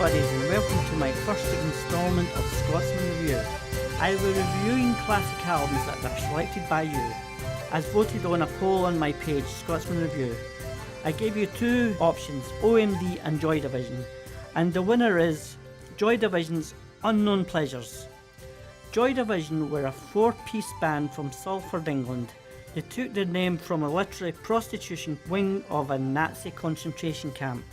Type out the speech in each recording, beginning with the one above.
buddies, and welcome to my first instalment of Scotsman Reviews. I will be reviewing classic albums that are selected by you, as voted on a poll on my page, Scotsman Review. I gave you two options, OMD and Joy Division, and the winner is Joy Division's Unknown Pleasures. Joy Division were a four-piece band from Salford, England. They took their name from a literary prostitution wing of a Nazi concentration camp.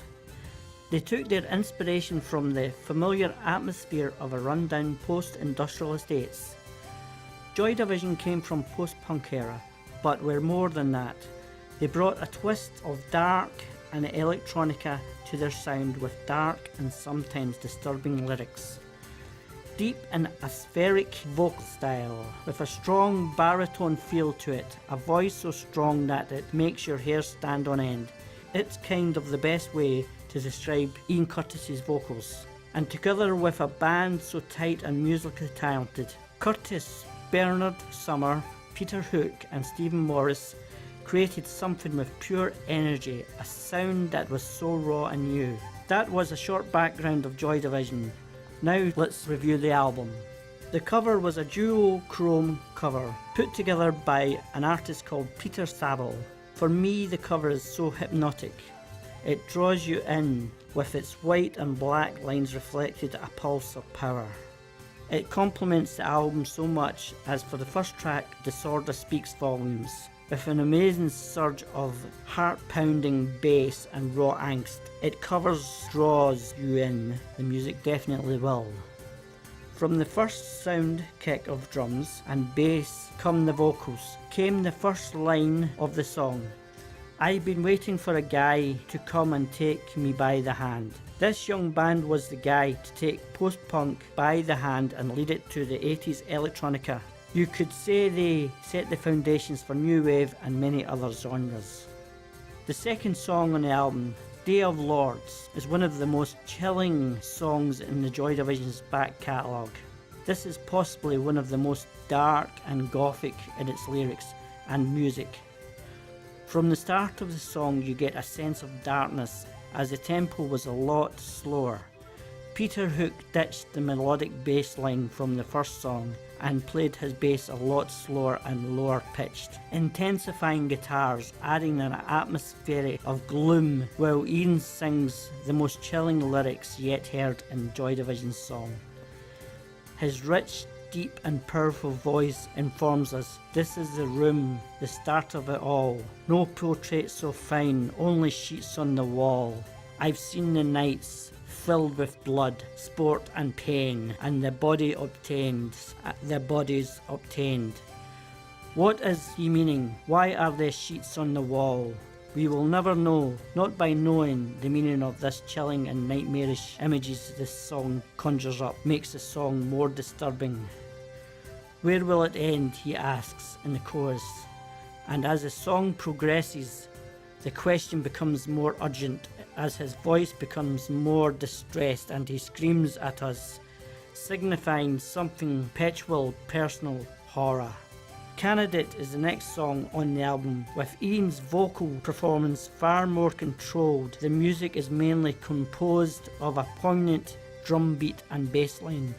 They took their inspiration from the familiar atmosphere of a rundown post-industrial estates. Joy Division came from post-punk era, but were more than that. They brought a twist of dark and electronica to their sound with dark and sometimes disturbing lyrics. Deep and atmospheric vocal style, with a strong baritone feel to it, a voice so strong that it makes your hair stand on end. It's kind of the best way to describe Ian Curtis's vocals. And together with a band so tight and musically talented, Curtis, Bernard Summer, Peter Hook and Stephen Morris created something with pure energy, a sound that was so raw and new. That was a short background of Joy Division. Now let's review the album. The cover was a duochrome cover put together by an artist called Peter Saville. For me, the cover is so hypnotic. It draws you in with its white and black lines reflected a pulse of power. It complements the album so much as for the first track, Disorder Speaks Volumes, with an amazing surge of heart-pounding bass and raw angst. It draws you in. The music definitely will. From the first sound kick of drums and bass come the vocals, came the first line of the song. I've been waiting for a guy to come and take me by the hand. This young band was the guy to take post-punk by the hand and lead it to the 80s electronica. You could say they set the foundations for new wave and many other genres. The second song on the album, Day of Lords, is one of the most chilling songs in the Joy Division's back catalogue. This is possibly one of the most dark and gothic in its lyrics and music. From the start of the song you get a sense of darkness as the tempo was a lot slower. Peter Hook ditched the melodic bass line from the first song and played his bass a lot slower and lower pitched, intensifying guitars, adding an atmosphere of gloom, while Ian sings the most chilling lyrics yet heard in Joy Division's song. His rich, deep and powerful voice informs us, this is the room, the start of it all. No portrait so fine, only sheets on the wall. I've seen the nights filled with blood, sport and pain, and the body's obtained. What is he meaning? Why are there sheets on the wall? We will never know, not by knowing the meaning of this chilling and nightmarish images this song conjures up, makes the song more disturbing. Where will it end, he asks in the chorus, and as the song progresses, the question becomes more urgent as his voice becomes more distressed and he screams at us, signifying something perpetual personal horror. Candidate is the next song on the album, with Ian's vocal performance far more controlled. The music is mainly composed of a poignant drum beat and bass line.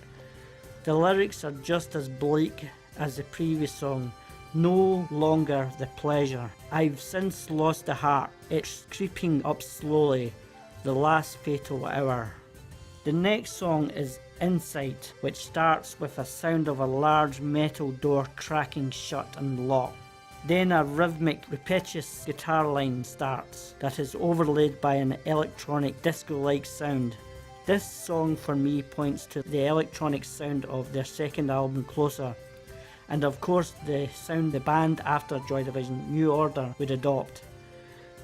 The lyrics are just as bleak as the previous song. No longer the pleasure. I've since lost the heart. It's creeping up slowly. The last fatal hour. The next song is Insight, which starts with a sound of a large metal door cracking shut and locked. Then a rhythmic, repetitious guitar line starts that is overlaid by an electronic disco-like sound. This song for me points to the electronic sound of their second album, Closer, and of course the sound the band after Joy Division, New Order, would adopt.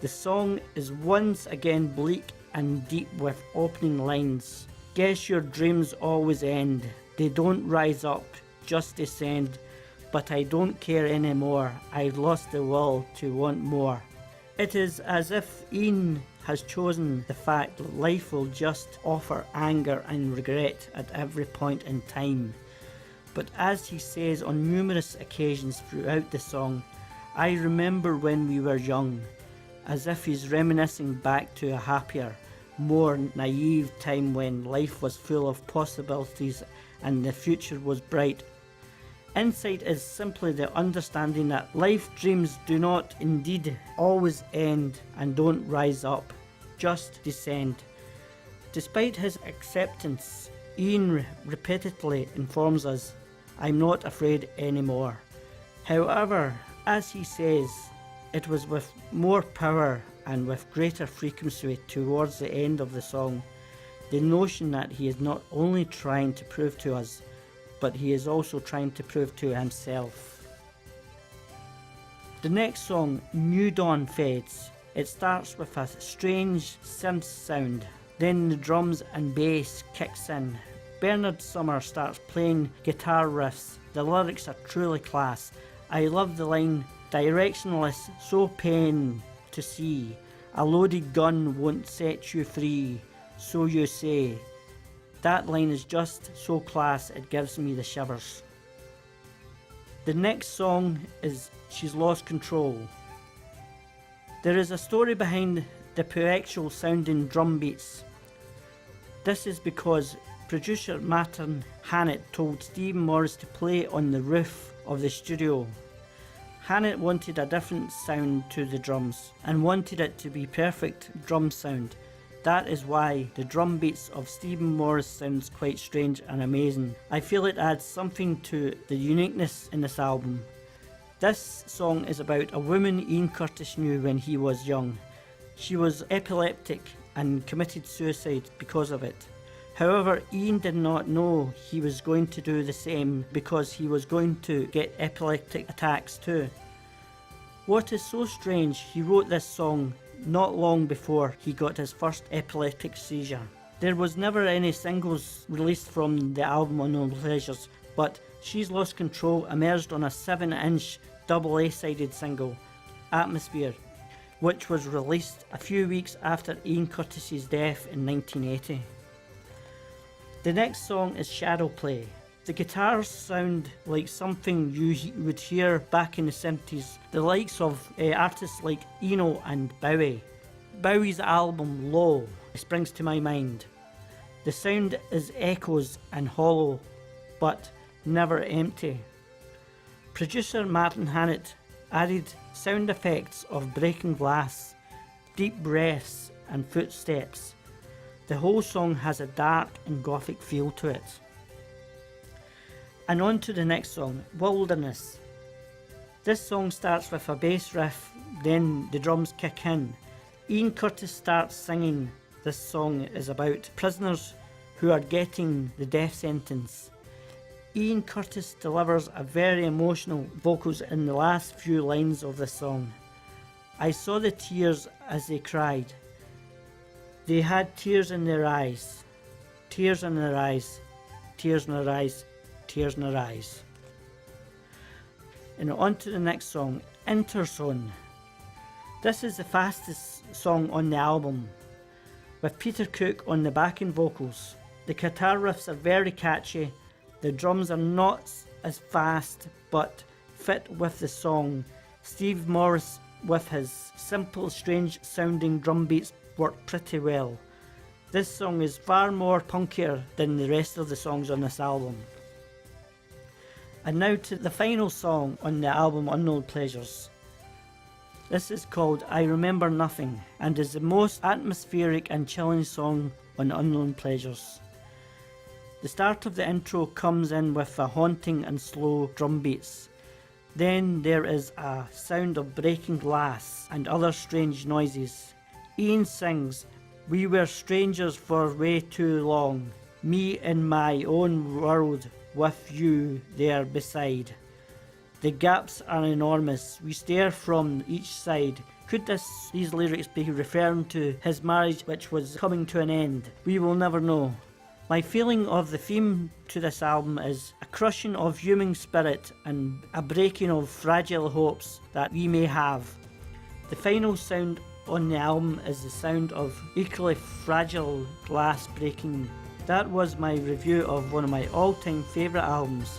The song is once again bleak and deep with opening lines. Guess your dreams always end. They don't rise up, just descend. But I don't care anymore. I've lost the will to want more. It is as if Ian has chosen the fact that life will just offer anger and regret at every point in time. But as he says on numerous occasions throughout the song, I remember when we were young, as if he's reminiscing back to a happier, more naive time when life was full of possibilities and the future was bright. Insight is simply the understanding that life dreams do not indeed always end and don't rise up, just descend. Despite his acceptance, Ian repeatedly informs us, "I'm not afraid anymore." However, as he says, it was with more power and with greater frequency towards the end of the song, the notion that he is not only trying to prove to us, but he is also trying to prove to himself. The next song, New Dawn, fades. It starts with a strange synth sound, then the drums and bass kicks in. Bernard Sumner starts playing guitar riffs. The lyrics are truly class. I love the line, "Directionless, so pain to see. A loaded gun won't set you free, so you say." That line is just so class, it gives me the shivers. The next song is She's Lost Control. There is a story behind the poetical sounding drum beats. This is because producer Martin Hannett told Stephen Morris to play on the roof of the studio. Hannett wanted a different sound to the drums and wanted it to be perfect drum sound. That is why the drum beats of Stephen Morris sounds quite strange and amazing. I feel it adds something to the uniqueness in this album. This song is about a woman Ian Curtis knew when he was young. She was epileptic and committed suicide because of it. However, Ian did not know he was going to do the same because he was going to get epileptic attacks too. What is so strange, he wrote this song not long before he got his first epileptic seizure. There was never any singles released from the album Unknown Pleasures, but She's Lost Control emerged on a 7-inch double A-sided single, Atmosphere, which was released a few weeks after Ian Curtis's death in 1980. The next song is Shadow Play. The guitars sound like something you would hear back in the 70s, the likes of artists like Eno and Bowie. Bowie's album Low springs to my mind. The sound is echoes and hollow, but never empty. Producer Martin Hannett added sound effects of breaking glass, deep breaths and footsteps. The whole song has a dark and gothic feel to it. And on to the next song, Wilderness. This song starts with a bass riff, then the drums kick in. Ian Curtis starts singing. This song is about prisoners who are getting the death sentence. Ian Curtis delivers a very emotional vocals in the last few lines of this song. I saw the tears as they cried. They had tears in their eyes, tears in their eyes, tears in their eyes, tears in their eyes. And on to the next song, Interzone. This is the fastest song on the album, with Peter Cook on the backing vocals. The guitar riffs are very catchy, the drums are not as fast but fit with the song. Steve Morris with his simple, strange sounding drum beats work pretty well. This song is far more punkier than the rest of the songs on this album. And now to the final song on the album Unknown Pleasures. This is called I Remember Nothing and is the most atmospheric and chilling song on Unknown Pleasures. The start of the intro comes in with a haunting and slow drum beats. Then there is a sound of breaking glass and other strange noises. Ian sings, we were strangers for way too long, me in my own world with you there beside. The gaps are enormous, we stare from each side. Could these lyrics be referring to his marriage which was coming to an end? We will never know. My feeling of the theme to this album is a crushing of human spirit and a breaking of fragile hopes that we may have. The final sound on the album is the sound of equally fragile glass breaking. That was my review of one of my all-time favourite albums.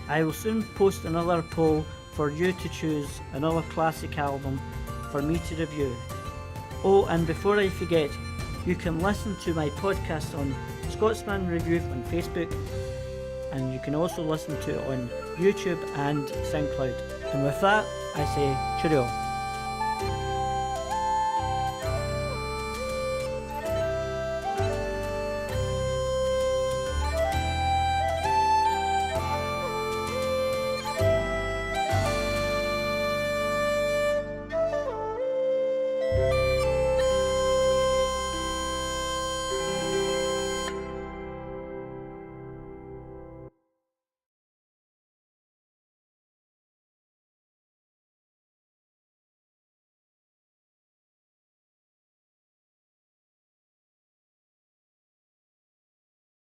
I will soon post another poll for you to choose another classic album for me to review. Oh, and before I forget, You can listen to my podcast on Scotsman Reviews on Facebook, and you can also listen to it on YouTube and SoundCloud. And with that, I say cheerio.